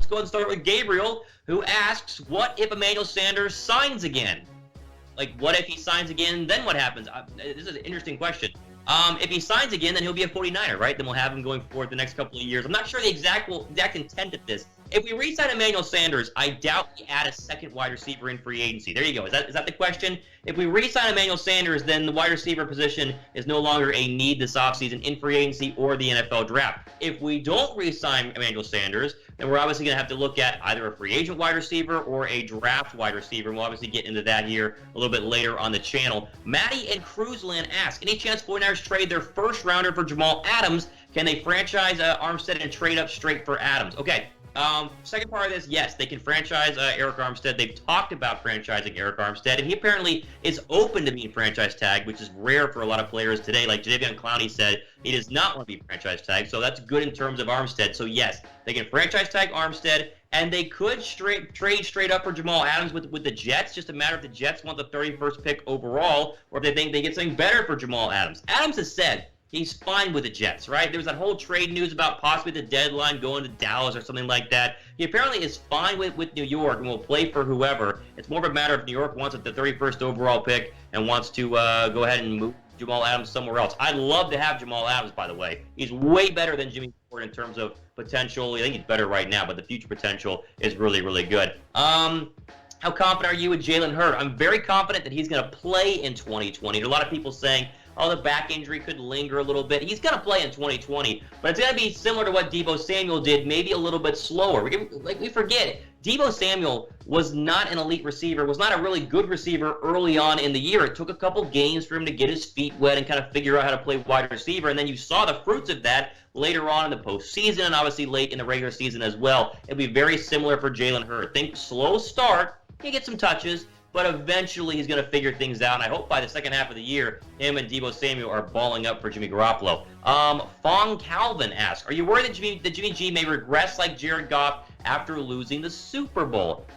Let's go ahead and start with Gabriel, who asks, what if Emmanuel Sanders signs again? Like, what if he signs again, then what happens? This is an interesting question. If he signs again, then he'll be a 49er, right? Then we'll have him going forward the next couple of years. I'm not sure the exact intent of this. If we re-sign Emmanuel Sanders, I doubt we add a second wide receiver in free agency. There you go. Is that the question? If we re-sign Emmanuel Sanders, then the wide receiver position is no longer a need this offseason in free agency or the NFL draft. If we don't re-sign Emmanuel Sanders, then we're obviously going to have to look at either a free agent wide receiver or a draft wide receiver. And we'll obviously get into that here a little bit later on the channel. Maddie and Cruiseland ask, any chance 49ers trade their first rounder for Jamal Adams? Can they franchise Armstead and trade up straight for Adams? Okay. Second part of this, yes, they can franchise Arik Armstead. They've talked about franchising Arik Armstead, and he apparently is open to being franchise tagged, which is rare for a lot of players today. Like Jadeveon Clowney said, he does not want to be franchise tagged, so that's good in terms of Armstead. So yes, they can franchise tag Armstead, and they could trade straight up for Jamal Adams with the Jets. Just a matter if the Jets want the 31st pick overall, or if they think they get something better for Jamal Adams. Adams has said he's fine with the Jets, right? There was that whole trade news about possibly the deadline going to Dallas or something like that. He apparently is fine with New York and will play for whoever. It's more of a matter of New York wants the 31st overall pick and wants to go ahead and move Jamal Adams somewhere else. I'd love to have Jamal Adams, by the way. He's way better than Jimmy Ford in terms of potential. I think he's better right now, but the future potential is really, really good. How confident are you with Jalen Hurd? I'm very confident that he's going to play in 2020. There are a lot of people saying, oh, the back injury could linger a little bit. He's going to play in 2020, but it's going to be similar to what Deebo Samuel did, maybe a little bit slower. We forget, Deebo Samuel was not an elite receiver, was not a really good receiver early on in the year. It took a couple games for him to get his feet wet and kind of figure out how to play wide receiver, and then you saw the fruits of that later on in the postseason and obviously late in the regular season as well. It'll be very similar for Jalen Hurd. Think slow start, he gets some touches, but eventually he's going to figure things out. And I hope by the second half of the year, him and Deebo Samuel are balling up for Jimmy Garoppolo. Fong Calvin asks, are you worried that Jimmy G may regress like Jared Goff after losing the Super Bowl?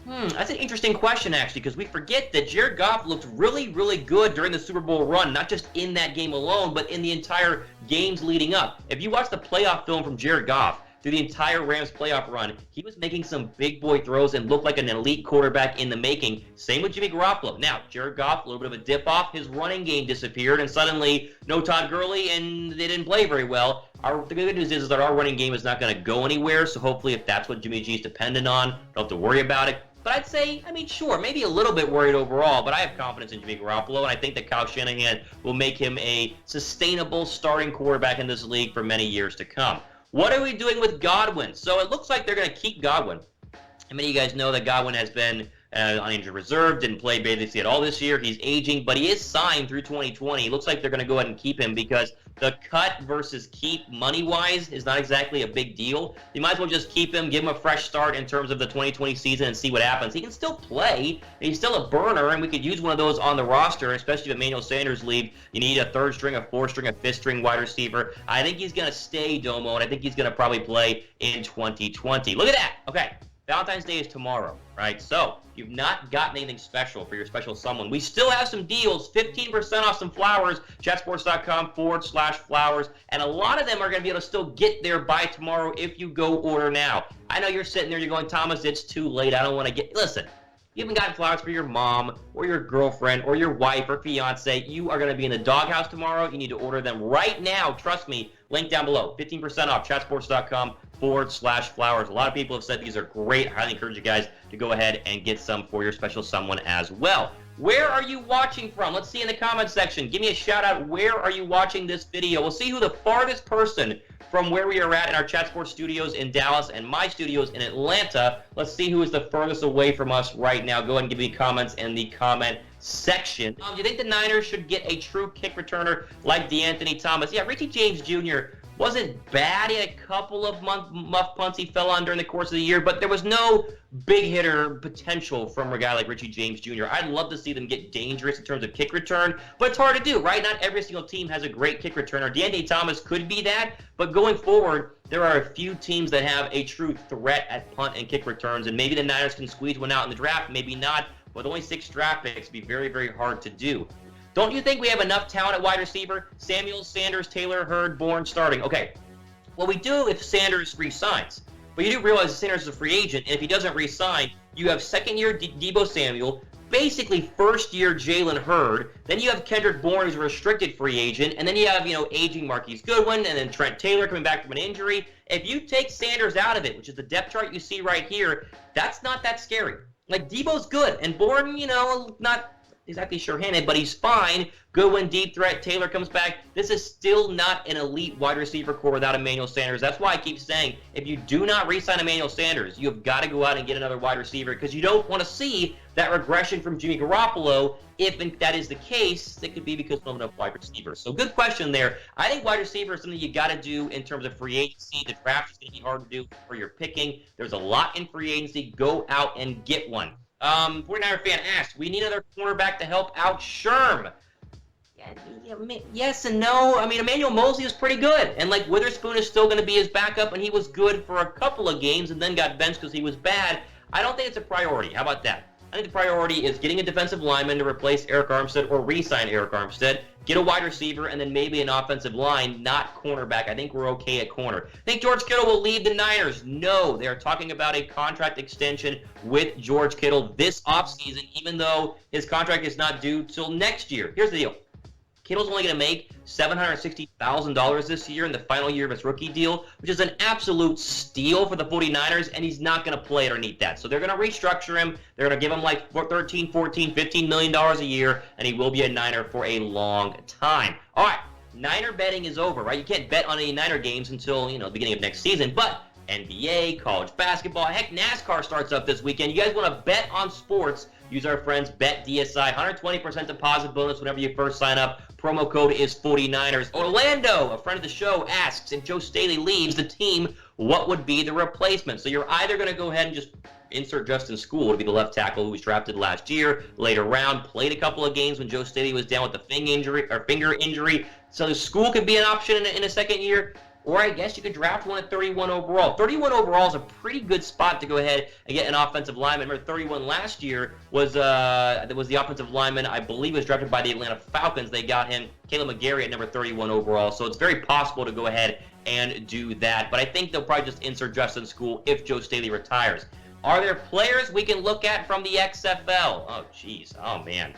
That's an interesting question, actually, because we forget that Jared Goff looked really, really good during the Super Bowl run, not just in that game alone, but in the entire games leading up. If you watch the playoff film from Jared Goff, through the entire Rams playoff run, he was making some big boy throws and looked like an elite quarterback in the making. Same with Jimmy Garoppolo. Now, Jared Goff, a little bit of a dip off. His running game disappeared, and suddenly, no Todd Gurley, and they didn't play very well. The good news is that our running game is not going to go anywhere, so hopefully if that's what Jimmy G is dependent on, don't have to worry about it. But I'd say, sure, maybe a little bit worried overall, but I have confidence in Jimmy Garoppolo, and I think that Kyle Shanahan will make him a sustainable starting quarterback in this league for many years to come. What are we doing with Godwin? So it looks like they're going to keep Godwin. How many of you guys know that Godwin has been on injured reserve, didn't play basically at all this year. He's aging, but he is signed through 2020. It looks like they're going to go ahead and keep him because the cut versus keep money-wise is not exactly a big deal. You might as well just keep him, give him a fresh start in terms of the 2020 season and see what happens. He can still play. He's still a burner, and we could use one of those on the roster, especially if Emmanuel Sanders leaves. You need a third string, a fourth string, a fifth string wide receiver. I think he's going to stay, Domo, and I think he's going to probably play in 2020. Look at that. Okay. Valentine's Day is tomorrow, right? So, if you've not gotten anything special for your special someone, we still have some deals, 15% off some flowers, chatsports.com/flowers, and a lot of them are going to be able to still get there by tomorrow if you go order now. I know you're sitting there, you're going, Thomas, it's too late, I don't want to get... Listen, you haven't gotten flowers for your mom, or your girlfriend, or your wife, or fiance, you are going to be in the doghouse tomorrow, you need to order them right now, trust me, link down below, 15% off, chatsports.com/flowers. A lot of people have said these are great. I highly encourage you guys to go ahead and get some for your special someone as well. Where are you watching from? Let's see in the comment section. Give me a shout out. Where are you watching this video? We'll see who the farthest person from where we are at in our Chat Sports studios in Dallas and my studios in Atlanta. Let's see who is the furthest away from us right now. Go ahead and give me comments in the comment section. Do you think the Niners should get a true kick returner like DeAnthony Thomas? Yeah, Richie James Jr. wasn't bad. He had a couple of muff punts he fell on during the course of the year, but there was no big hitter potential from a guy like Richie James Jr. I'd love to see them get dangerous in terms of kick return, but it's hard to do, right? Not every single team has a great kick returner. DeAnthony Thomas could be that, but going forward, there are a few teams that have a true threat at punt and kick returns, and maybe the Niners can squeeze one out in the draft, maybe not. With only 6 draft picks, it'd be very, very hard to do. Don't you think we have enough talent at wide receiver? Samuel, Sanders, Taylor, Hurd, Bourne starting. Okay, well, we do if Sanders resigns. But you do realize Sanders is a free agent, and if he doesn't re-sign, you have second-year Deebo Samuel, basically first-year Jalen Hurd, then you have Kendrick Bourne, who's a restricted free agent, and then you have, aging Marquise Goodwin, and then Trent Taylor coming back from an injury. If you take Sanders out of it, which is the depth chart you see right here, that's not that scary. Like, Deebo's good, and Bourne, not exactly sure-handed, but he's fine. Goodwin, deep threat. Taylor comes back. This is still not an elite wide receiver core without Emmanuel Sanders. That's why I keep saying, if you do not re-sign Emmanuel Sanders, you have got to go out and get another wide receiver, because you don't want to see that regression from Jimmy Garoppolo. If that is the case, it could be because of enough wide receivers. So good question there. I think wide receiver is something you got to do in terms of free agency. The draft is going to be hard to do for your picking. There's a lot in free agency. Go out and get one. 49er fan asked, we need another cornerback to help out Sherm. Yes and no. I mean, Emmanuel Mosley is pretty good. And, Witherspoon is still going to be his backup, and he was good for a couple of games and then got benched because he was bad. I don't think it's a priority. How about that? I think the priority is getting a defensive lineman to replace Arik Armstead or re-sign Arik Armstead, get a wide receiver, and then maybe an offensive line, not cornerback. I think we're okay at corner. Think George Kittle will leave the Niners? No. They are talking about a contract extension with George Kittle this offseason, even though his contract is not due till next year. Here's the deal. Kittle's only going to make $760,000 this year in the final year of his rookie deal, which is an absolute steal for the 49ers, and he's not going to play underneath that. So they're going to restructure him. They're going to give him like $13, $14, $15 million a year, and he will be a Niner for a long time. All right, Niner betting is over, right? You can't bet on any Niner games until, the beginning of next season, but NBA, college basketball, heck, NASCAR starts up this weekend. You guys want to bet on sports? Use our friends BetDSI. 120% deposit bonus whenever you first sign up. Promo code is 49ers. Orlando, a friend of the show, asks, if Joe Staley leaves the team, what would be the replacement? So you're either going to go ahead and just insert Justin School to be the left tackle who was drafted last year, later round, played a couple of games when Joe Staley was down with the finger injury. So the School could be an option in a second year. Or I guess you could draft one at 31 overall. 31 overall is a pretty good spot to go ahead and get an offensive lineman. Remember, 31 last year was the offensive lineman, I believe, was drafted by the Atlanta Falcons. They got him, Caleb McGarry, at number 31 overall. So it's very possible to go ahead and do that. But I think they'll probably just insert Justin School if Joe Staley retires. Are there players we can look at from the XFL? Oh, jeez. Oh, man.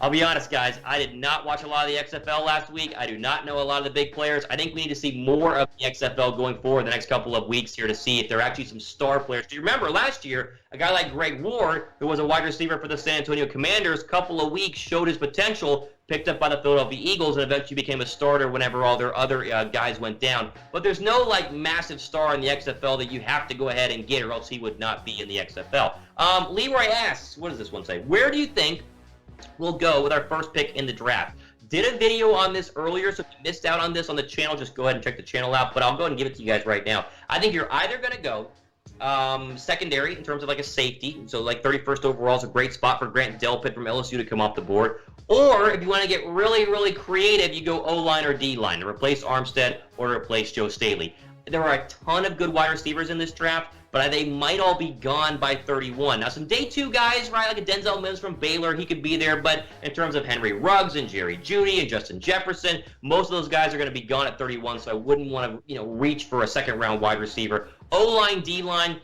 I'll be honest, guys. I did not watch a lot of the XFL last week. I do not know a lot of the big players. I think we need to see more of the XFL going forward the next couple of weeks here to see if there are actually some star players. Do you remember last year, a guy like Greg Ward, who was a wide receiver for the San Antonio Commanders, couple of weeks showed his potential, picked up by the Philadelphia Eagles, and eventually became a starter whenever all their other guys went down. But there's no, massive star in the XFL that you have to go ahead and get, or else he would not be in the XFL. Leroy asks, what does this one say? Where do you think we'll go with our first pick in the draft? Did a video on this earlier, so if you missed out on this on the channel, just go ahead and check the channel out, but I'll go ahead and give it to you guys right now. I think you're either going to go secondary in terms of a safety, so 31st overall is a great spot for Grant Delpit from LSU to come off the board, or if you want to get really, really creative, you go O-line or D-line to replace Armstead or to replace Joe Staley. There are a ton of good wide receivers in this draft, but they might all be gone by 31. Now, some day two guys, right, like a Denzel Mims from Baylor, he could be there, but in terms of Henry Ruggs and Jerry Jeudy and Justin Jefferson, most of those guys are going to be gone at 31, so I wouldn't want to, reach for a second-round wide receiver. O-line, D-line,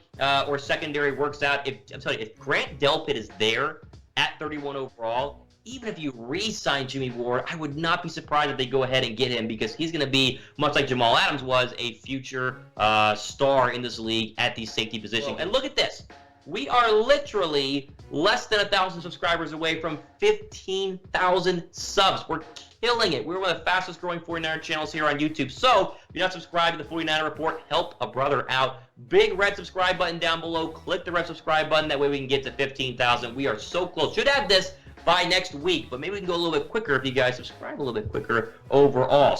or secondary works out. I'm telling you, if Grant Delpit is there at 31 overall, even if you re-sign Jimmy Ward, I would not be surprised if they go ahead and get him, because he's going to be, much like Jamal Adams was, a future star in this league at the safety position. And look at this. We are literally less than 1,000 subscribers away from 15,000 subs. We're killing it. We're one of the fastest growing 49er channels here on YouTube. So if you're not subscribed to the 49er Report, help a brother out. Big red subscribe button down below. Click the red subscribe button. That way we can get to 15,000. We are so close. Should have this by next week, but maybe we can go a little bit quicker if you guys subscribe a little bit quicker overall.